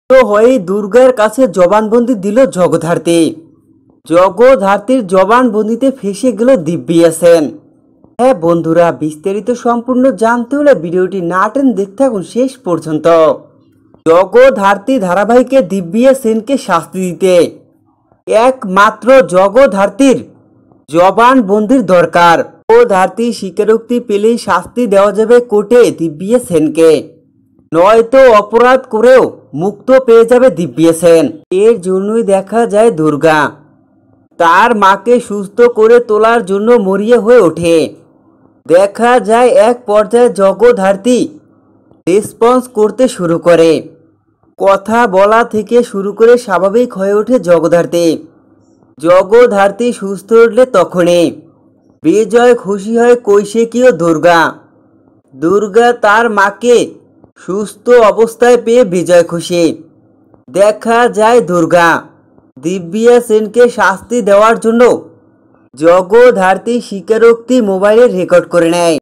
তো হয়ে দুর্গার কাছে জবানবন্দি দিল জগদ্ধাত্রী। জগদ্ধাত্রীর জবানবন্দিতে ফেঁসে গেল দিব্যা সেন। হ্যাঁ বন্ধুরা, বিস্তারিত সম্পূর্ণ জানতে হলে ভিডিওটি না টেনে দেখতে থাকুন শেষ পর্যন্ত। জগদ্ধাত্রী ধারাবাহিকে দিব্যা সেনকে শাস্তি দিতে একমাত্র জগদ্ধাত্রীর জবানবন্দির দরকার। জগদ্ধাত্রী স্বীকারোক্তি পেলেই শাস্তি দেওয়া যাবে কোর্টে দিব্যা সেনকে, নয়তো অপরাধ করেও মুক্ত পেয়ে যাবে দিব্যা সেন। এর জন্যই দেখা যায় দুর্গা তার মাকে সুস্থ করে তোলার জন্য মরিয়া হয়ে ওঠে। দেখা যায় এক পর্যায়ে জগদ্ধাত্রী রেসপন্স করতে শুরু করে, কথা বলা থেকে শুরু করে স্বাভাবিক হয়ে ওঠে জগদ্ধাত্রী। জগদ্ধাত্রী সুস্থ উঠলে তখনই বিজয় খুশি হয় কৈশিকীয় দুর্গা। দুর্গা তার মাকে সুস্থ অবস্থায় পেয়ে বিজয় খুশি। দেখা যায় দুর্গা দিব্যা সেনকে শাস্তি দেওয়ার জন্য জগদ্ধাত্রী স্বীকারোক্তি মোবাইলে রেকর্ড করে নেয়।